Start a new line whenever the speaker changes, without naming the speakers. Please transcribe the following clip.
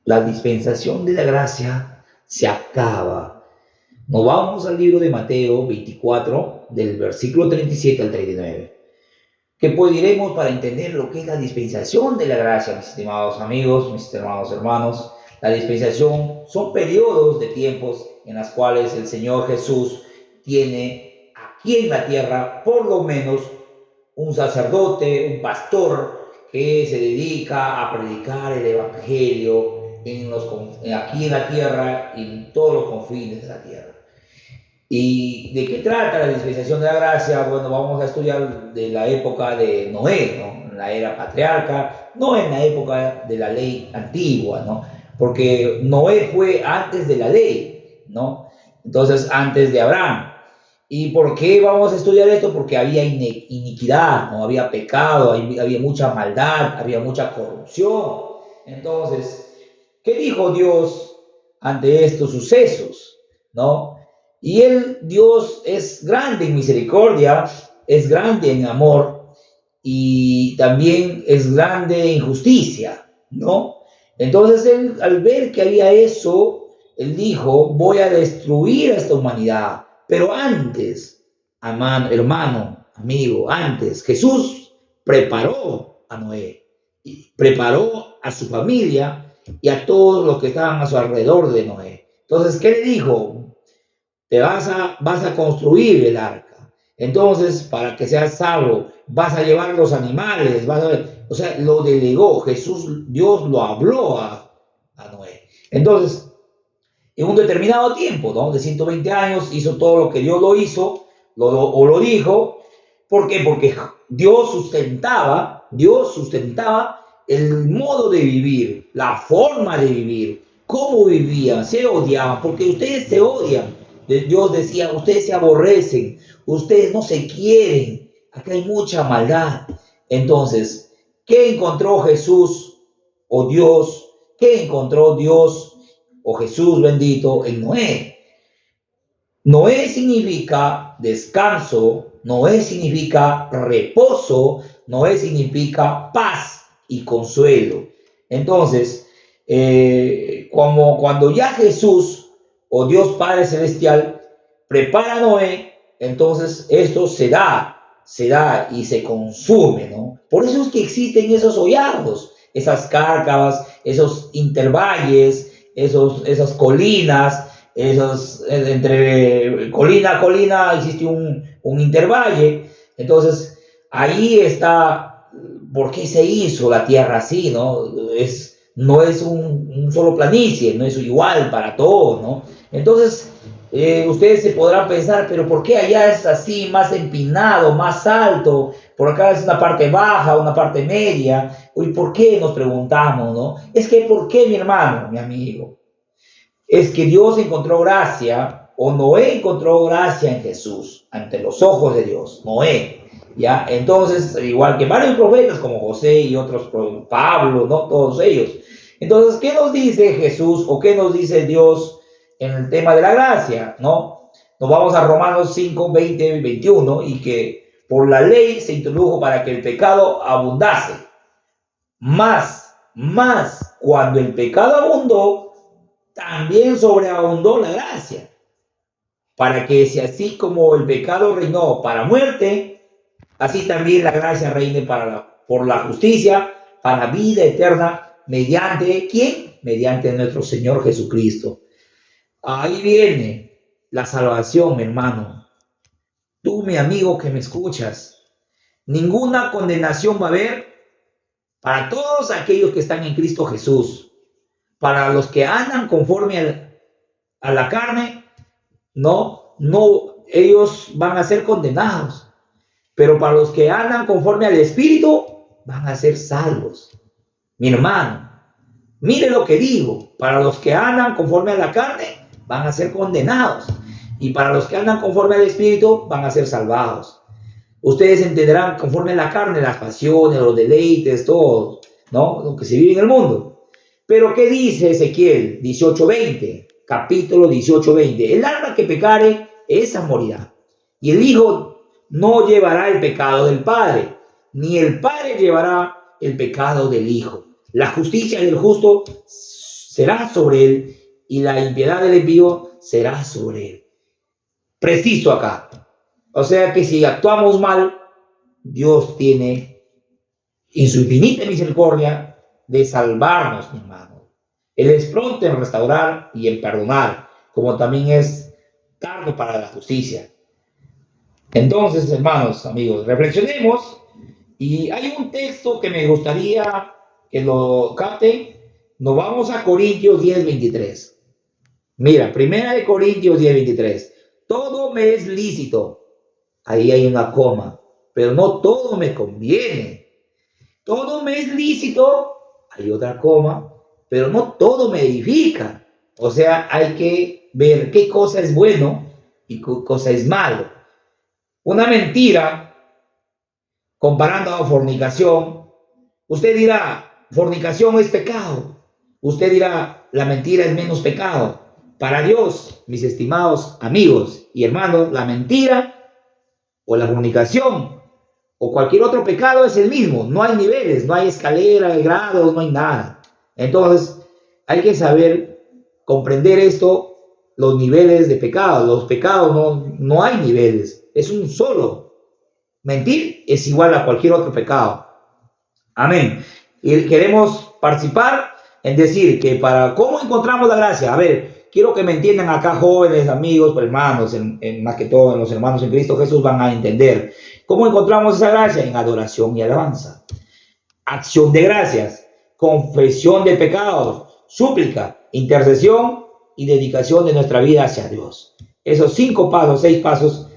la dispensación de la gracia se acaba. Nos vamos al libro de Mateo 24, del versículo 37 al 39. ¿Qué pues diremos para entender lo que es la dispensación de la gracia, mis estimados amigos, mis estimados hermanos? La dispensación son periodos de tiempos en los cuales el Señor Jesús tiene aquí en la tierra por lo menos un sacerdote, un pastor que se dedica a predicar el evangelio aquí en la tierra y en todos los confines de la tierra. ¿Y de qué trata la dispensación de la gracia? Bueno, vamos a estudiar de la época de Noé, ¿no? En la era patriarca, no en la época de la ley antigua, ¿no? Porque Noé fue antes de la ley, ¿no? Entonces, antes de Abraham. ¿Y por qué vamos a estudiar esto? Porque había iniquidad, ¿no? Había pecado, había mucha maldad, había mucha corrupción. Entonces, ¿qué dijo Dios ante estos sucesos? ¿No? Y Dios es grande en misericordia, es grande en amor y también es grande en justicia, ¿no? Entonces él, al ver que había eso, él dijo, voy a destruir a esta humanidad. Pero antes, hermano, amigo, antes, Jesús preparó a Noé, y preparó a su familia y a todos los que estaban a su alrededor de Noé. Entonces, ¿qué le dijo? Vas a construir el arca. Entonces, para que seas salvo, vas a llevar los animales, o sea, lo delegó. Dios lo habló a Noé. Entonces, en un determinado tiempo, ¿no? De 120 años, hizo todo lo que Dios lo hizo, lo dijo. ¿Por qué? Porque Dios sustentaba el modo de vivir, la forma de vivir, cómo vivían, se odiaban, porque ustedes se odian. Dios decía, ustedes se aborrecen, ustedes no se quieren, acá hay mucha maldad. Entonces, ¿qué encontró Jesús o Dios? ¿Qué encontró Dios o Jesús bendito en Noé? Noé significa descanso, Noé significa reposo, Noé significa paz y consuelo. Entonces, cuando ya Jesús o Dios Padre Celestial prepara a Noé, entonces esto se da y se consume, ¿no? Por eso es que existen esos hollados, esas cárcavas, esos intervalles, esas colinas, entre colina a colina existe un intervalle. Entonces, ahí está, ¿por qué se hizo la tierra así, no? No es un solo planicie, no es igual para todos, ¿no? Entonces, ustedes se podrán pensar, pero ¿por qué allá es así, más empinado, más alto? Por acá es una parte baja, una parte media. ¿Y por qué nos preguntamos, no? Es que, ¿por qué, mi hermano, mi amigo? Es que Dios encontró gracia, o Noé encontró gracia en Jesús, ante los ojos de Dios, Noé. ¿Ya? Entonces, igual que varios profetas como José y otros, Pablo, ¿no? Todos ellos. Entonces, ¿qué nos dice Jesús o qué nos dice Dios en el tema de la gracia, ¿no? Nos vamos a Romanos 5, 20 y 21, y que por la ley se introdujo para que el pecado abundase. Más, cuando el pecado abundó, también sobreabundó la gracia. Para que si así como el pecado reinó para muerte, así también la gracia reine por la justicia, para vida eterna, mediante ¿quién? Mediante nuestro Señor Jesucristo. Ahí viene la salvación, mi hermano. Tú, mi amigo que me escuchas, ninguna condenación va a haber para todos aquellos que están en Cristo Jesús. Para los que andan conforme a la carne, no, ellos van a ser condenados. Pero para los que andan conforme al Espíritu, van a ser salvos. Mi hermano, mire lo que digo. Para los que andan conforme a la carne, van a ser condenados. Y para los que andan conforme al Espíritu, van a ser salvados. Ustedes entenderán conforme a la carne las pasiones, los deleites, todo, ¿no? Lo que se vive en el mundo. Pero ¿qué dice Ezequiel 18:20? Capítulo 18:20. El alma que pecare, esa morirá. Y el Hijo no llevará el pecado del Padre, ni el Padre llevará el pecado del Hijo. La justicia del justo será sobre él, y la impiedad del impío será sobre él. Preciso acá. O sea que si actuamos mal, Dios tiene en su infinita misericordia de salvarnos, mi hermano. Él es pronto en restaurar y en perdonar, como también es tardo para la justicia. Entonces, hermanos, amigos, reflexionemos, y hay un texto que me gustaría que lo capten. Nos vamos a Corintios 10:23. Mira, primera de Corintios 10:23. Todo me es lícito. Ahí hay una coma, pero no todo me conviene. Todo me es lícito. Hay otra coma, pero no todo me edifica. O sea, hay que ver qué cosa es bueno y qué cosa es malo. Una mentira, comparando a fornicación, usted dirá, fornicación es pecado. Usted dirá, la mentira es menos pecado. Para Dios, mis estimados amigos y hermanos, la mentira o la fornicación o cualquier otro pecado es el mismo. No hay niveles, no hay escalera de grados, no hay nada. Entonces, hay que saber comprender esto, los niveles de pecado. Los pecados no hay niveles, es un solo. Mentir es igual a cualquier otro pecado. Amén. Y queremos participar en decir que para cómo encontramos la gracia. A ver, quiero que me entiendan acá, jóvenes, amigos, hermanos, más que todo en los hermanos en Cristo Jesús van a entender. ¿Cómo encontramos esa gracia? En adoración y alabanza. Acción de gracias, confesión de pecados, súplica, intercesión y dedicación de nuestra vida hacia Dios. Esos 5 pasos, 6 pasos